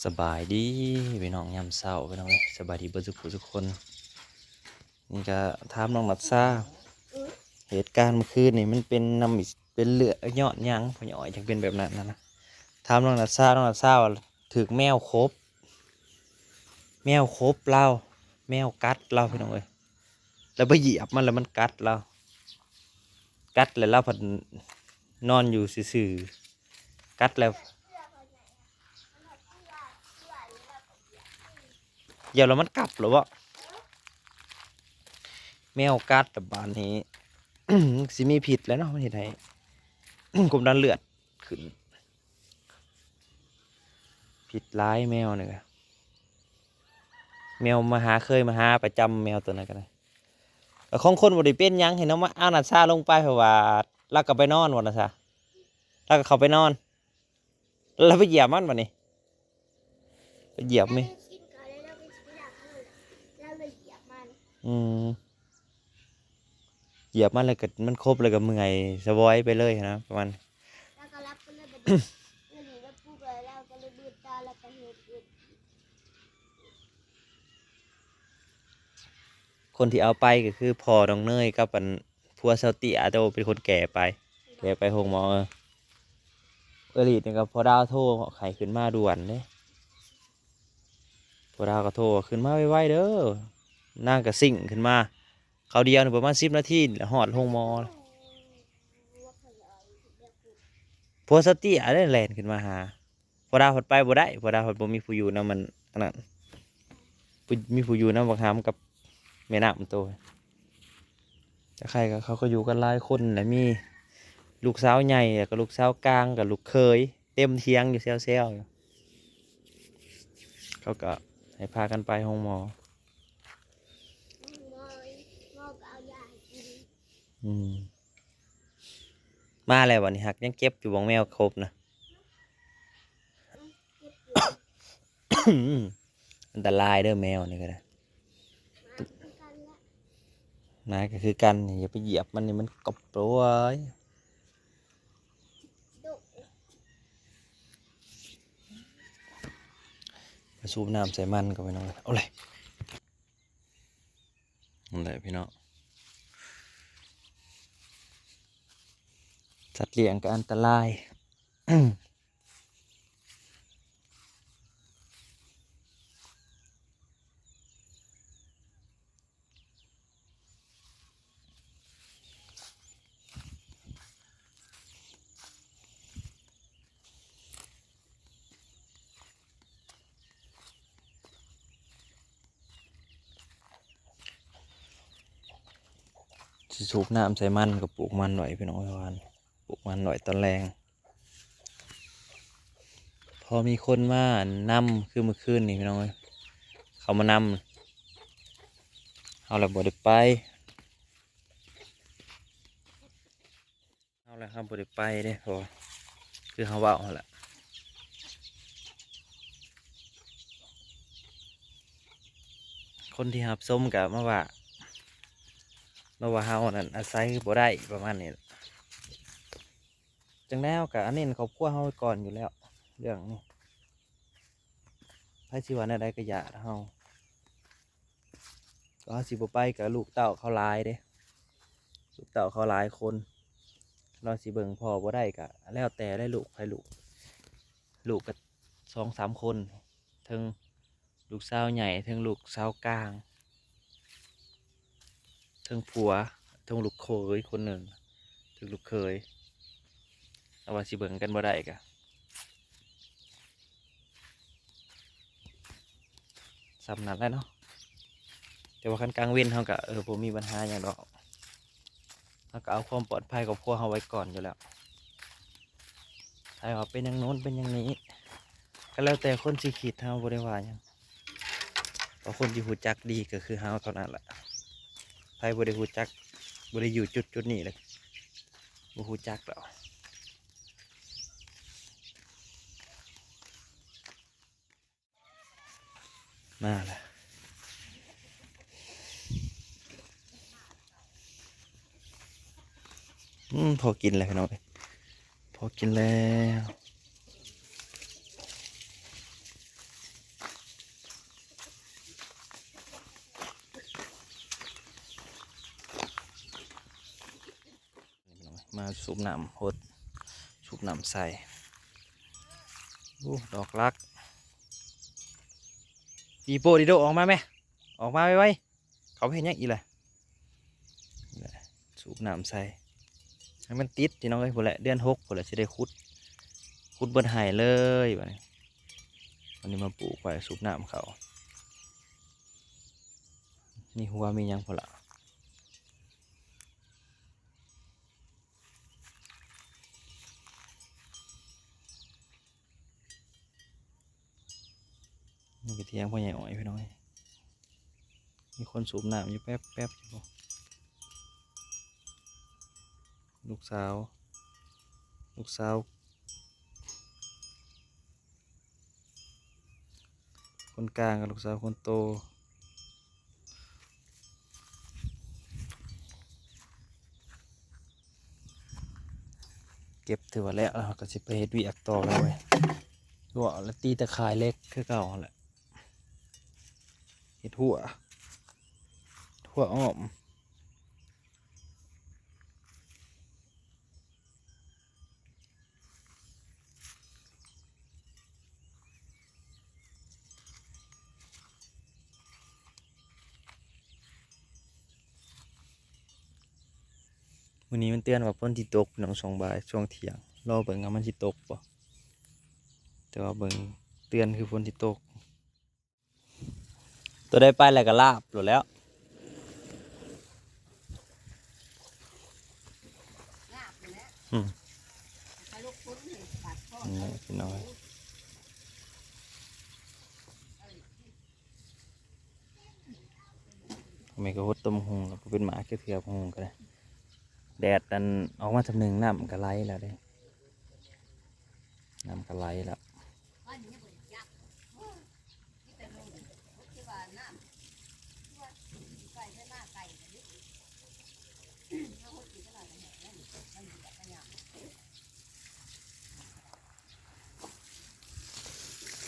สบายดีพี่น้องยามเช้าพี่น้องเอ้ยสบายดีเบิดทุกผู้ทุกคนนี่ก็ถามน้องหลับซาเหตุการณ์เมื่อคืนนี่มันเป็นน้ำอิเป็นเลือดยอดยังพอหน่อยจังเป็นแบบนั้นนะถามน้องหลับซาว่าถึกแมวครบแมวครบเราแมวกัดเราพี่น้องเอ้ยแล้วไปเหยียบมันแล้วมันกัดเรากัดแล้วเราผัดนอนอยู่ซื่อๆกัดแล้วเดี๋ยวแล้วมันกลับหรือวะแมวกัดแต่บานนี้ สิมีผิดแล้วเนาะมันเห็นไห้ กลมดันเลือดขึ้นผิดร้ายแมวเนี่ยแมวมาหาเคยมาหาประจำแมวตัวนั้นกันเลยของคนบริเป็นยังเห็นน้องมาเอาหนัดซาลงไปเพราะว่าลักก็ไปนอนวันนะซะลักก็เขาไปนอนแล้วไปเหยียบมันวันนี้ไปเหยียบไหมอืมเหยียบมันเลยก็มันครบเลยกับเมื่อยสบอยไปเลยนะประมาณคนที่เอาไปก็คือพ่อน้องเนยกับปันพัวเซาเตียโตเป็นคนแก่ไปแก่ไปหงหมอลีดนี่ก็พอดาวโทรไข่ขึ้นมาด่วนเลยพอดาวก็โทรขึ้นมาไวๆเด้อนั่งก็สิ่งขึ้นมาเขาเดียวประมาณ10 นาทีหอดหงหมอพัวเซาเตียได้แลนขึ้นมาหาพอดาวหดไปบ่ได้พอดาวหดบ่มีผู้อยู่นะมันอันนั้นมีผู้อยู่นะบางคำกับแม่น้ำมันโตแต่ใครก็เขาก็อยู่กันหลายคนแหละมีลูกสาวใหญ่กับลูกสาวกลางกับลูกเคยเต็มเทียงอยู่เซลอยู่เขาก็ให้พากันไปห้องหมออืมมาแล้ววันนี้หักยังเก็บอยู่บองแมวครบนะ อันตรายเด้อแมวนี่ก็ได้นายก็คือกันอย่าไปเหยียบมันนี่มันกบโปรยสูบน้ำใส่มันก็ไม่น้องเลยเอาเลยนั่นแหละพี่น้องสัตว์เลี้ยงก็อันตรายสูบน้ำใส่มันก็ปลูกมันหน่อยพี่น้องวานปลูกมันหน่อยตอนแรงพอมีคนมานำคือเมื่อคืนนี่พี่น้องเขามานำเอาละบ่ได้ไปเอาละครับบ่ได้ไปเด้พอคือเขาว่าเอาละคนที่หับส้มกับมาว่าเฮานั่นอาศัยบ่ได้ประมาณนี้จังแล้วกับอันนี้ครอบครัวเฮาไว้ก่อนอยู่แล้วเรื่องนี้ไผสิว่าแนวใดก็อย่าเฮาก็สิบ่ไปกับลูกเต้าเขาหลายเด้ลูกเต้าเขาหลายคนเราสิเบิ่งพ่อบ่ได้ก็แล้วแต่ได้ลูกไผลูกก็2-3 คนทั้งลูกสาวใหญ่ทั้งลูกสาวกลางทั้งผัวทั้งลูกเขยคนหนึ่งถึงลูกเขยเอาว่าสิเบิ่งกันบ่ได้กะสำนักแล้วเนาะแต่ว่าคันกลางเว้นเขาก็ผมมีปัญหาอย่างดอกเขาก็เอาความปลอดภัยของพวกเขาไว้ก่อนอยู่แล้วถ้าว่าเป็นอย่างโน้นเป็นอย่างนี้ก็แล้วแต่คนสิคิดเขาบ่ได้ว่าหยังเพราะคนที่หูจักดีก็คือเขาเท่านั้นแหละใครบ่ได้หูจักบ่ได้อยู่จุดนี้เลยบ่หูจักหรอกมาแล้วพอกินแล้วพี่น้องพอกินแล้ว มาสูบน้ำหดสูบน้ำใส่ดอกรักดีโปดีโดออกมาไหมออกมาไว้เขาเห็นยังอีเลยสูบน้ำใส่ให้มันติดที่น้องเอ้ยพอแหละเดือน6พอแหละจะได้ขุดเบิดหายเลยวันนี้มาปลูกไว้สูบน้ำเขานี่หัวมียังพอละนี่กระเทียมพ่อใหญ่อ่อยพี่น้องมีคนสูบน้ำอยู่แป๊บอยู่ลูกสาวคนกลางกับลูกสาวคนโตเก็บถือว่าแล้วก็จะไปเฮ็ดวิอักต่อแล้วเว้ยหัวแล้วตีตะข่ายเล็กคือเก่าแหละเฮ็ดหัวอ้อมวันนี้มันเตือนว่าฝนที่ตกน้อง2 บ่ายช่วงเที่ยงรอเบิ่งว่ามันสิตกบ่แต่ว่าเบิ่งเตือนคือฝนที่ตกตัวได้ไปแล้วก็ลาบหลุดแล้วนี่พี่น้อยทำไมก็ฮดต้มหงแล้วเป็นหมาเกี่ยวๆหงก็ได้แดดดันออกมาทำหนึ่งน้ำกระไรแล้วเด้น้ำกระไรแล้ว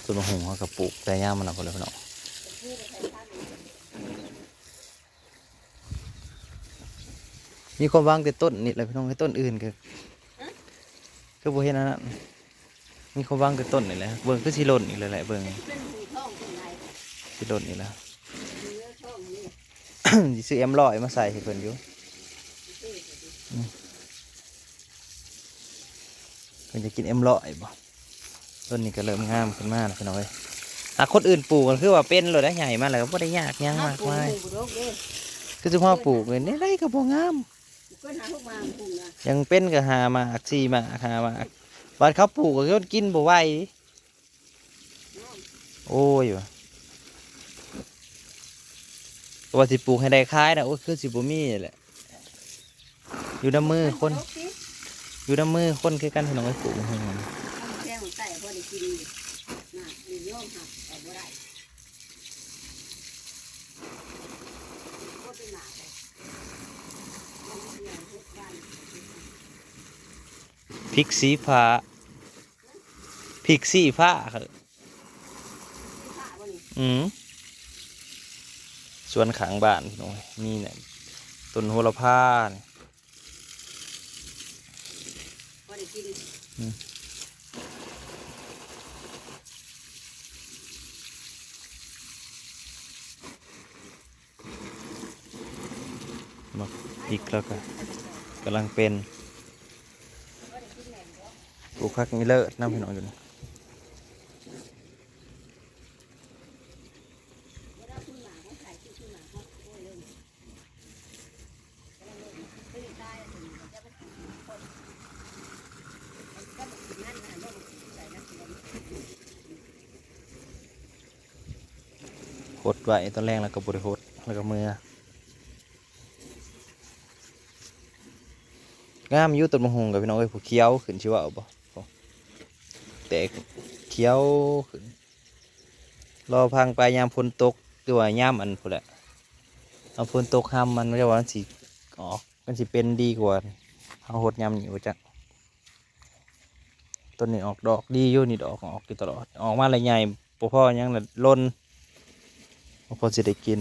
ต้นหงเขากระปุกแต่ย่ามันเอาไปเลยพี่น้องมีความวางแต่ต้นนี่แหละพี่น้องให้ต้นอื่นคือบ่เห็นอันนั้นมีความวางแต่ต้นนี่แหละเบิ่งคือสิหล่นอีกเลยแหละเบิ่งสิหล่นอีกแล้ว สิซื้อM100มาใส่ให้เพิ่นอยู่เพิ่นจะกินM100บ่ต้นนี้ก็เริ่มงามขึ้นมาแล้วพี่น้องเอ้ยคนอื่นปลูกก็คือว่าเป็นเลยได้ใหญ่มาแล้วก็บ่ได้ยากยังมากมายคือจุ่มพ่อปลูกเลยนี่ได้ก็บ่งามยังเป็นก็หามา4 มาหามาบ้านเขาปลูกก็กินบ่ไหวโอ้ยว่าสิปลูกให้ได้ขายนะโอ้ยคือสิบ่มีแหละอยู่น้ำมือคนคือกันพี่น้องไอ้ปลูกให้มันพริกสีฟ้าครับส่วนขางบ้านพี่น้องนี่เนี่ยต้นโหระพามาพริกแล้วก็กำลังเป็นปลูกพักนี้เลิศน้ำพี่น้องอยู่นี่หดไว้ตอนแรกแล้วก็บริหดแล้วก็มืองามอยู่ต้นมะฮุงกับพี่น้องเอ้ยผู้เขียวขึ้นชิวะบ่แต่เขียวขึ้นรอพังไปยามฝนตกตัวยามอันพุ่นแหละเอาฝนตกห้ามมันไม่ใช่ว่ามันสิออกมันสิเป็นดีกว่าเอาหดยามอยู่จักต้นนี้ออกดอกดีอยู่นี่ดอกออกอยู่ตลอดออกมาอะไรใหญ่พ่อยังน่ะล้นพอจะได้กิน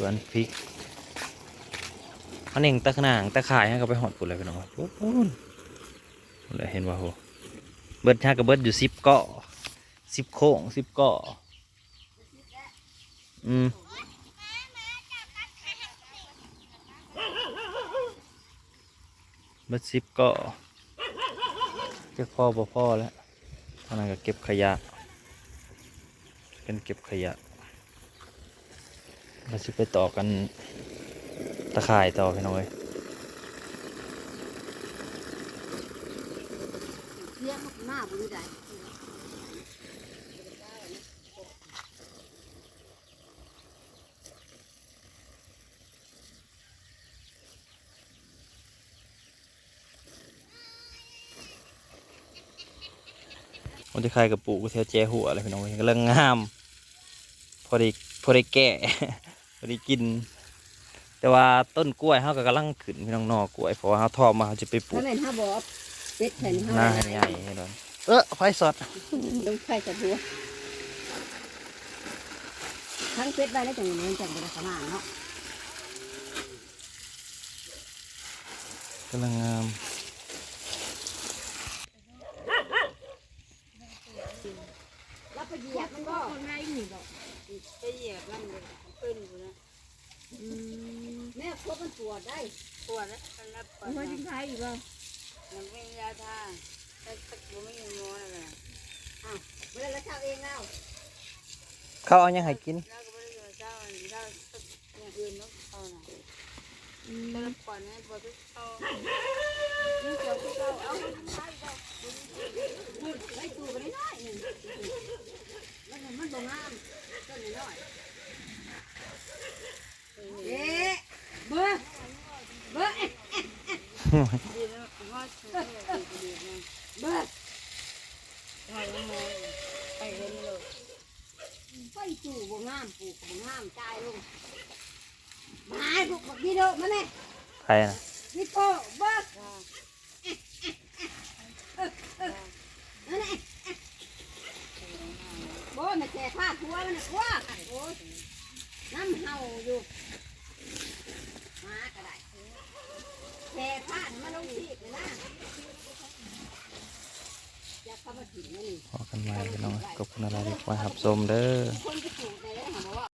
วนพริกอันเองตะขนางตะข่ายให้ก็ไปหอดปุ่นเลยพี่น้องปุ๊บปุ๊บเลยเห็นว่าโหเบิดฮะกับเบิดอยู่10 เกาะ10 โค้ง10 เกาะเบิด10 เกาะจะพ่อบ่พ่อแล้วตอนนั้นก็เก็บขยะเป็นเก็บขยะเราจะไปต่อกันตะข่ายต่อพี่น้องเลย เลี้ยงหน้าบุรีได้ มันจะคล้ายกับปลูกแถวแจหัวอะไรพี่น้องกำลังงามพอได้แก่ พอได้กิน แต่ว่าต้นกล้วยเขาก็กำลังขึ้นพี่น้องนอกล้วยเพราะว่าเขาทอดมาเขาจะไปปลู ถ้าก แม่นห้าบอบเป็ดแผ่น หน้า ห้า ใหญ่ให้ดอนไฟสด ต้องไข่จับหัวทั้งเป็ดใบแล้วจังนี้จังเป็นขนาดเนาะ กำลังงาม แล้วไปเหยียบมันก็คนง่ายหนิบอกไปเหยียบมันเลยเป็นอยู่นะแม่พวกมันปวดได้ปวดแล้วมันรับปวดมันจริงไทยอีกป่ะมันไม่ยาทาแต่ตะกี้ไม่มีม้อนอะไรอ้าวไม่ได้แล้วเช้าเองแล้ว เขาเอายังให้กิน แล้วก็ไม่ได้เช้าอย่างอื่นต้องเอาหน่อยแล้วปวดให้ปวดทุกเช้านี่เกี่ยวกับเราเอาไทยเราไล่ตูไปได้หนึ่งมันบ่งามต้นน้อยเอ๊ะเบ้อเบ้อเบ้อไปเห็นเลยไปจู่บ่งามปลูกบ่งามตายลงมาพวกพี่โดมาเนี่ย ใครนะ พี่โก้เบ้อนั่นแหละโบ้มาแก่ผ้าผัวมันนะว่าโอ้น้ำเห่าอยู่มากระไดแก่ผ้ามันลงที่เลยนะอยากเข้ามาถึงนี่ ขอกันมาพี่น้องขอบคุณอะไรที่คอยหับชมเด้อ คนไป